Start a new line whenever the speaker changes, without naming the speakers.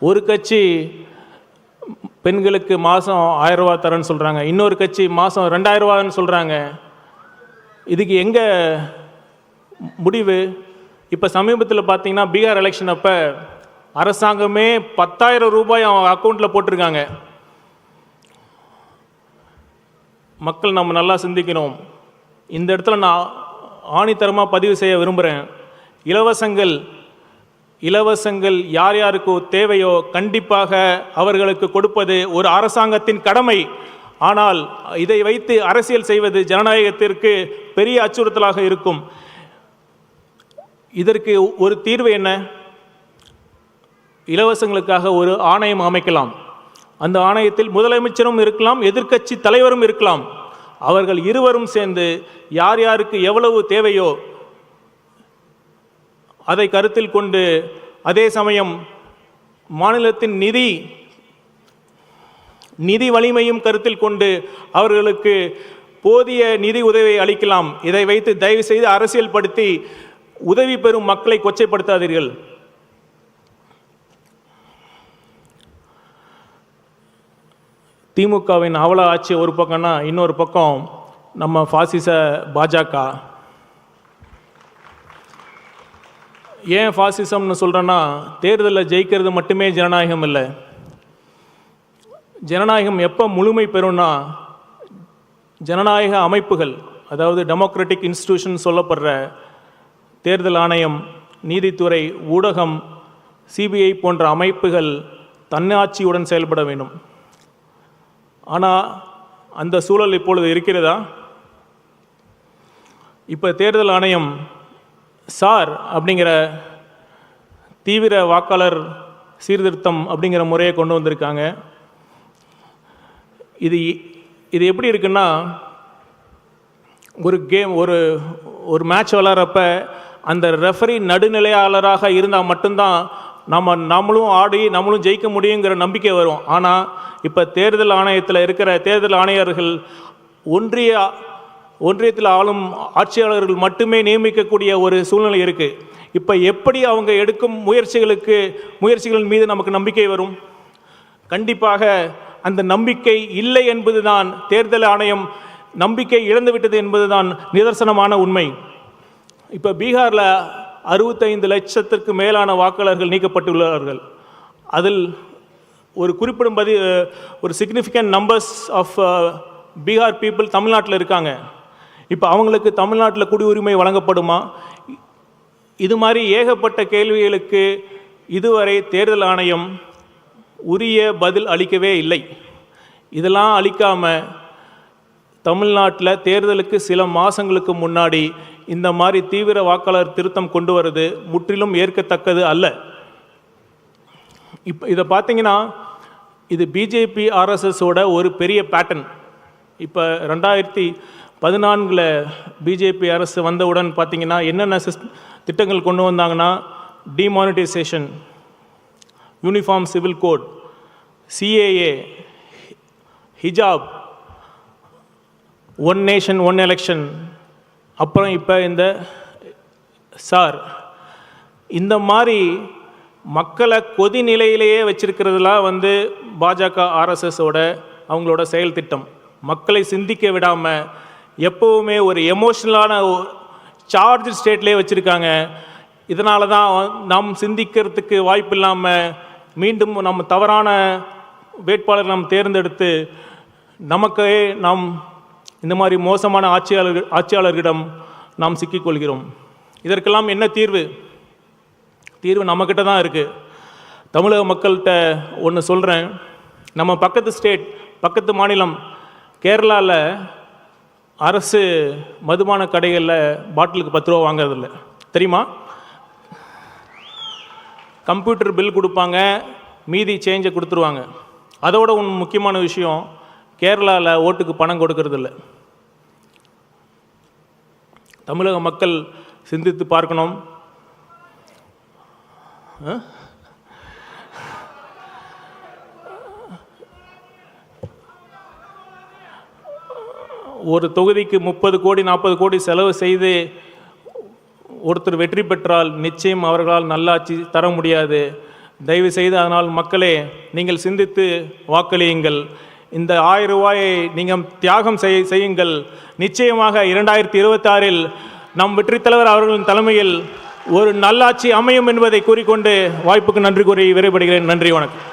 ஒரு கட்சி பெண்களுக்கு மாதம் 1000 ரூபா தரேன்னு சொல்கிறாங்க, இன்னொரு கட்சி மாதம் 2000 ரூபான்னு சொல்கிறாங்க. இதுக்கு எங்கே முடிவு? இப்போ சமீபத்தில் பார்த்தீங்கன்னா பீகார் எலெக்ஷன் அப்போ அரசாங்கமே 10,000 ரூபாய் அவன் அக்கௌண்ட்டில் போட்டிருக்காங்க. மக்கள் நம்ம நல்லா சிந்திக்கணும். இந்த இடத்துல நான் ஆணித்தரமாக பதிவு செய்ய விரும்புகிறேன். இலவசங்கள் யார் யாருக்கு தேவையோ கண்டிப்பாக அவர்களுக்கு கொடுப்பது ஒரு அரசாங்கத்தின் கடமை. ஆனால் இதை வைத்து அரசியல் செய்வது ஜனநாயகத்திற்கு பெரிய அச்சுறுத்தலாக இருக்கும். இதற்கு ஒரு தீர்வு என்ன? இலவசங்களுக்காக ஒரு ஆணையம் அமைக்கலாம். அந்த ஆணையத்தில் முதலமைச்சரும் இருக்கலாம், எதிர்க்கட்சி தலைவரும் இருக்கலாம். அவர்கள் இருவரும் சேர்ந்து யார் யாருக்கு எவ்வளவு தேவையோ அதை கருத்தில் கொண்டு, அதே சமயம் மாநிலத்தின் நிதி வலிமையும் கருத்தில் கொண்டு அவர்களுக்கு போதிய நிதி உதவியை அளிக்கலாம். இதை வைத்து தயவு செய்து அரசியல் படுத்தி உதவி பெறும் மக்களை கொச்சைப்படுத்தாதீர்கள். திமுகவின் அவல ஆட்சி ஒரு பக்கம்னா, இன்னொரு பக்கம் நம்ம பாசிச பாஜக. ஏன் பாசிசம்னு சொல்கிறேன்னா, தேர்தலில் ஜெயிக்கிறது மட்டுமே ஜனநாயகம் இல்லை. ஜனநாயகம் எப்போ முழுமை பெறும்னா, ஜனநாயக அமைப்புகள், அதாவது டெமோக்ராட்டிக் இன்ஸ்டிடியூஷன் சொல்லப்படுற தேர்தல் ஆணையம், நீதித்துறை, ஊடகம், சிபிஐ போன்ற அமைப்புகள் தன்னாட்சியுடன் செயல்பட வேண்டும். ஆனால் அந்த சூழல் இப்பொழுது இருக்கிறதா? இப்போ தேர்தல் ஆணையம் சார் அப்படிங்கிற தீவிர வாக்காளர் சீர்திருத்தம் அப்படிங்கிற முறையை கொண்டு வந்திருக்காங்க. இது எப்படி இருக்குன்னா, ஒரு கேம் ஒரு மேட்ச் விளாட்றப்ப அந்த ரெஃபரி நடுநிலையாளராக இருந்தால் மட்டும்தான் நம்மளும் ஆடி நம்மளும் ஜெயிக்க முடியுங்கிற நம்பிக்கை வரும். ஆனால் இப்போ தேர்தல் ஆணையத்தில் இருக்கிற தேர்தல் ஆணையர்கள் ஒன்றியத்தில் ஆளும் ஆட்சியாளர்கள் மட்டுமே நியமிக்கக்கூடிய ஒரு சூழ்நிலை இருக்குது. இப்போ எப்படி அவங்க எடுக்கும் முயற்சிகளின் மீது நமக்கு நம்பிக்கை வரும்? கண்டிப்பாக அந்த நம்பிக்கை இல்லை என்பதுதான், தேர்தல் ஆணையம் நம்பிக்கை இழந்துவிட்டது என்பதுதான் நிதர்சனமான உண்மை. இப்போ பீகாரில் 65 லட்சத்திற்கு மேலான வாக்காளர்கள் நீக்கப்பட்டுள்ளார்கள். அதில் ஒரு குறிப்பிடும்படி ஒரு significant numbers of Bihar people தமிழ்நாட்டில் இருக்காங்க. இப்போ அவங்களுக்கு தமிழ்நாட்டில் குடியுரிமை வழங்கப்படுமா? இது மாதிரி ஏகப்பட்ட கேள்விகளுக்கு இதுவரை தேர்தல் ஆணையம் உரிய பதில் அளிக்கவே இல்லை. இதெல்லாம் அளிக்காமல் தமிழ்நாட்டில் தேர்தலுக்கு சில மாதங்களுக்கு முன்னாடி இந்த மாதிரி தீவிர வாக்காளர் திருத்தம் கொண்டு வருது முற்றிலும் ஏற்கத்தக்கது அல்ல. இப்போ இதை பார்த்தீங்கன்னா, இது பிஜேபி ஆர்எஸ்எஸோட ஒரு பெரிய பேட்டர்ன். இப்போ 2014 பிஜேபி அரசு வந்தவுடன் பார்த்தீங்கன்னா என்னென்ன திட்டங்கள் கொண்டு வந்தாங்கன்னா, demonetisation, uniform civil code, CAA, ஹிஜாப், ஒன் நேஷன் ஒன் எலெக்ஷன், அப்புறம் இப்போ இந்த சார், இந்த மாதிரி மக்களை கொதி நிலையிலேயே வச்சிருக்கிறதுலாம் பாஜக ஆர்எஸ்எஸோட அவங்களோட செயல் திட்டம். மக்களை சிந்திக்க விடாமல் எப்போவுமே ஒரு எமோஷ்னலான சார்ஜ் ஸ்டேட்லேயே வச்சுருக்காங்க. இதனால தான் நாம் சிந்திக்கிறதுக்கு வாய்ப்பு இல்லாமல் மீண்டும் நம்ம தவறான வேட்பாளர் நாம் தேர்ந்தெடுத்து நமக்கே நாம் இந்த மாதிரி மோசமான ஆட்சியாளர்களிடம் நாம் சிக்கிக்கொள்கிறோம். இதற்கெல்லாம் என்ன தீர்வு? தீர்வு நம்மக்கிட்ட தான் இருக்குது. தமிழக மக்கள்கிட்ட ஒன்று சொல்கிறேன். நம்ம பக்கத்து மாநிலம் கேரளாவில் அரசு மதுபான கடைகளில் பாட்டிலுக்கு 10 ரூபா வாங்கிறதில்ல, தெரியுமா? கம்ப்யூட்டர் பில் கொடுப்பாங்க, மீதி சேஞ்சை கொடுத்துருவாங்க. அதோட ஒன்று முக்கியமான விஷயம், கேரளாவில் ஓட்டுக்கு பணம் கொடுக்கறதில்ல. தமிழக மக்கள் சிந்தித்து பார்க்கணும். ஒரு தொகுதிக்கு 30 கோடி 40 கோடி செலவு செய்து ஒருத்தர் வெற்றி பெற்றால் நிச்சயம் அவர்களால் நல்லாட்சி தர முடியாது. தயவு செய்து அதனால் மக்களே நீங்கள் சிந்தித்து வாக்களியுங்கள். இந்த 1000 ரூபாயை நீங்கள் தியாகம் செய்யுங்கள். நிச்சயமாக 2026 நம் வெற்றித் தலைவர் அவர்களின் தலைமையில் ஒரு நல்லாட்சி அமையும் என்பதை கூறிக்கொண்டு வாய்ப்புக்கு நன்றி கூறி விடைபெறுகிறேன். நன்றி, வணக்கம்.